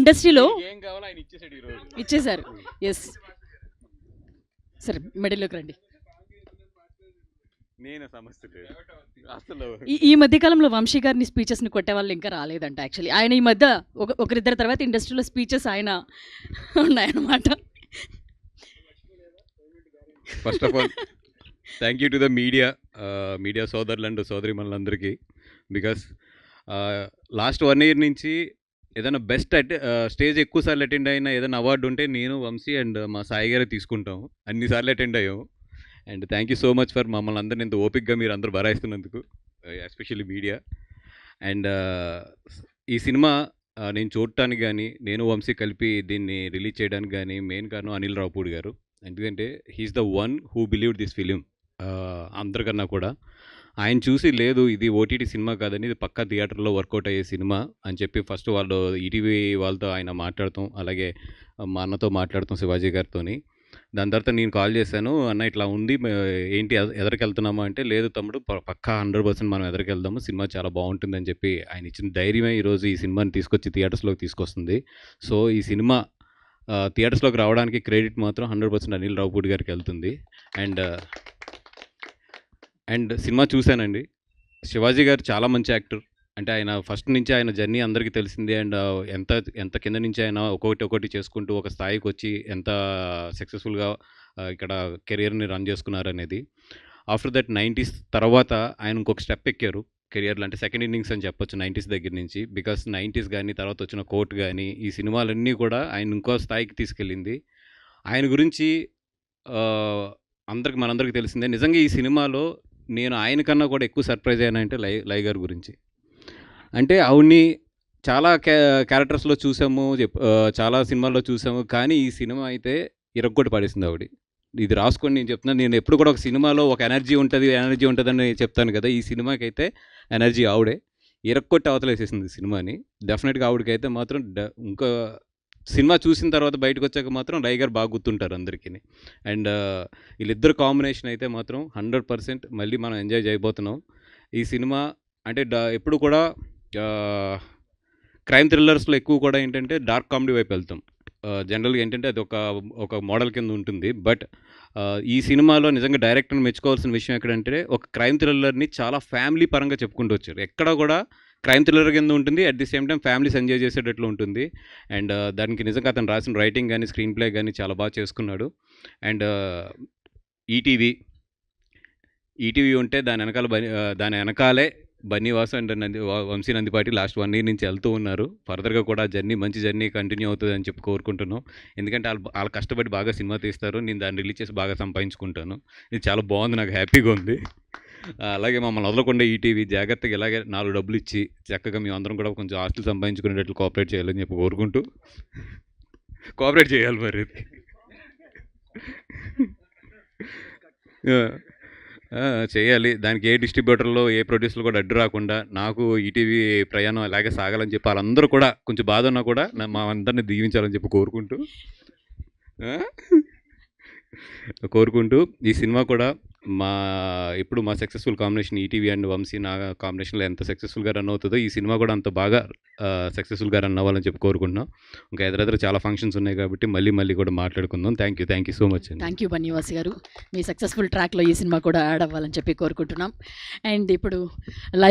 ఇండస్ట్రీలో ఇచ్చేశారు. ఎస్ సరే, మెడల్లోకి రండి. ఈ మధ్య కాలంలో వంశీ గారిని స్పీచెస్ని కొట్టే వాళ్ళు ఇంకా రాలేదంట. యాక్చువల్లీ ఆయన ఈ మధ్య ఒకరిద్దరి తర్వాత ఇండస్ట్రీలో స్పీచెస్ ఆయన ఉన్నాయన్నమాట. First of all thank you to the media సోదరులు అండ్ సోదరి మనందరికీ. బికాస్ లాస్ట్ 1 year నుంచి ఏదైనా బెస్ట్ స్టేజ్ ఎక్కువసార్లు అటెండ్ అయిన ఏదైనా అవార్డు ఉంటే నేను, వంశీ అండ్ మా సాయి గారే తీసుకుంటాం. అన్నిసార్లు అటెండ్ అయ్యాము. And thank you so much for మమ్మల్ని అందరినీ ఇంత ఓపిక్గా మీరు అందరూ భరాయిస్తున్నందుకు, ఎస్పెషల్లీ మీడియా. అండ్ ఈ సినిమా నేను చూడటానికి కానీ, నేను వంశీ కలిపి దీన్ని రిలీజ్ చేయడానికి కానీ మెయిన్ కారణం అనిల్ రావుపూడి గారు. ఎందుకంటే he is the one who believe this film. అందరికన్నా కూడా ఆయన చూసి లేదు ఇది ఓటీటీ సినిమా కాదని, ఇది పక్కా థియేటర్లో వర్కౌట్ అయ్యే సినిమా అని చెప్పి ఫస్ట్ వాళ్ళు ఈటీవీ వాళ్ళతో ఆయన మాట్లాడతాం, అలాగే మా అన్నతో మాట్లాడతాం, శివాజీ గారితోని. దాని తర్వాత నేను కాల్ చేశాను, అన్న ఇట్లా ఉంది ఏంటి ఎదరికెళ్తున్నామా అంటే, లేదు తమ్ముడు పక్కా 100% మనం ఎదరికెళ్దాము, సినిమా చాలా బాగుంటుందని చెప్పి ఆయన ఇచ్చిన ధైర్యమే ఈరోజు ఈ సినిమాని తీసుకొచ్చి థియేటర్స్లోకి తీసుకొస్తుంది. సో ఈ సినిమా థియేటర్స్లోకి రావడానికి క్రెడిట్ మాత్రం 100% అనిల్ రావుపూడి గారికి వెళ్తుంది. అండ్ సినిమా చూశానండి. శివాజీ గారు చాలా మంచి యాక్టర్. అంటే ఆయన ఫస్ట్ నుంచి ఆయన జర్నీ అందరికీ తెలిసిందే. అండ్ ఎంత కింద నుంచి ఆయన ఒక్కొక్కటి చేసుకుంటూ ఒక స్థాయికి వచ్చి ఎంత సక్సెస్ఫుల్గా ఇక్కడ కెరియర్ని రన్ చేసుకున్నారనేది. ఆఫ్టర్ దట్ 90s తర్వాత ఆయన ఇంకొక స్టెప్ ఎక్కారు కెరియర్లో. అంటే సెకండ్ ఇన్నింగ్స్ అని చెప్పొచ్చు 90s దగ్గర నుంచి. బికాస్ 90s కానీ తర్వాత వచ్చిన కోర్ట్ కానీ ఈ సినిమాలన్నీ కూడా ఆయన ఇంకో స్థాయికి తీసుకెళ్ళింది. ఆయన గురించి మనందరికీ తెలిసిందే. నిజంగా ఈ సినిమాలో నేను ఆయన కన్నా కూడా ఎక్కువ సర్ప్రైజ్ అయ్యానంటే లై గారి గురించి. అంటే ఆవిడ్ని చాలా క్యారెక్టర్స్లో చూసాము, చాలా సినిమాల్లో చూసాము, కానీ ఈ సినిమా అయితే ఇరగ్గొట్టి పడేసింది ఆవిడ. ఇది రాసుకొని నేను చెప్తున్నాను. నేను ఎప్పుడు కూడా ఒక సినిమాలో ఒక ఎనర్జీ ఉంటుందని చెప్తాను కదా. ఈ సినిమాకి అయితే ఎనర్జీ ఆవిడే ఇరక్కొట్టి అవతలేసేసింది సినిమాని. డెఫినెట్గా ఆవిడకైతే మాత్రం ఇంకా సినిమా చూసిన తర్వాత బయటకు వచ్చాక మాత్రం లై గారు బాగా గుర్తుంటారు అందరికీ. అండ్ వీళ్ళిద్దరు కాంబినేషన్ అయితే మాత్రం 100% మళ్ళీ మనం ఎంజాయ్ చేయబోతున్నాం. ఈ సినిమా అంటే ఎప్పుడు కూడా క్రైమ్ థ్రిల్లర్స్లో ఎక్కువ కూడా ఏంటంటే డార్క్ కామెడీ వైపు వెళ్తాం. జనరల్గా ఏంటంటే అది ఒక మోడల్ కింద ఉంటుంది. బట్ ఈ సినిమాలో నిజంగా డైరెక్టర్ని మెచ్చుకోవాల్సిన విషయం ఎక్కడంటే ఒక క్రైమ్ థ్రిల్లర్ని చాలా ఫ్యామిలీ పరంగా చెప్పుకుంటూ వచ్చారు. ఎక్కడ కూడా క్రైమ్ థ్రిల్లర్ కింద ఉంటుంది, at the same time families enjoy చేసేటట్లు ఉంటుంది. అండ్ దానికి నిజంగా అతను రాసిన రైటింగ్ కానీ స్క్రీన్ ప్లే కానీ చాలా బాగా చేసుకున్నాడు. అండ్ ఈటీవీ ఉంటే దాని వెనకాలే Bunny Vasu and Vamsi Nandipati last 1 year నుంచి వెళ్తూ ఉన్నారు. ఫర్దర్గా కూడా మంచి జర్నీ కంటిన్యూ అవుతుంది అని చెప్పి కోరుకుంటున్నాం. ఎందుకంటే వాళ్ళు కష్టపడి బాగా సినిమా తీస్తారు, నేను దాన్ని రిలీజ్ చేసి బాగా సంపాదించుకుంటాను. ఇది చాలా బాగుంది, నాకు హ్యాపీగా ఉంది. అలాగే మమ్మల్ని వదలకుండా ఈటీవీ జాగ్రత్తగా ఇలాగే 4 డబ్బులు ఇచ్చి చక్కగా మేము అందరం కూడా కొంచెం ఆస్తులు సంపాదించుకునేటట్లు కోఆపరేట్ చేయాలని చెప్పి కోరుకుంటూ, కోఆపరేట్ చేయాలి మరి చేయాలి. దానికి ఏ డిస్ట్రిబ్యూటర్లో ఏ ప్రొడ్యూసర్లు కూడా అడ్డు రాకుండా నాకు ఈటీవీ ప్రయాణం అలాగే సాగాలని చెప్పి వాళ్ళందరూ కూడా కొంచెం బాధ ఉన్నా కూడా మా అందరినీ దీవించాలని చెప్పి కోరుకుంటూ ఈ సినిమా కూడా ఇప్పుడు మా successful combination ETV and Vamsi నా కాంబినేషన్లో ఎంత సక్సెస్ఫుల్గా రన్ అవుతుందో ఈ సినిమా కూడా అంత బాగా సక్సెస్ఫుల్గా రన్ అవ్వాలని చెప్పి కోరుకుంటున్నాం. ఇంకా ఎదురెదురు చాలా ఫంక్షన్స్ ఉన్నాయి కాబట్టి మళ్ళీ కూడా మాట్లాడుకుందాం. థ్యాంక్ యూ సో మచ్ అండి. థ్యాంక్ యూ బన్నీవాసి గారు. మీ సక్సెస్ఫుల్ ట్రాక్లో ఈ సినిమా కూడా యాడ్ అవ్వాలని చెప్పి కోరుకుంటున్నాం. అండ్ ఇప్పుడు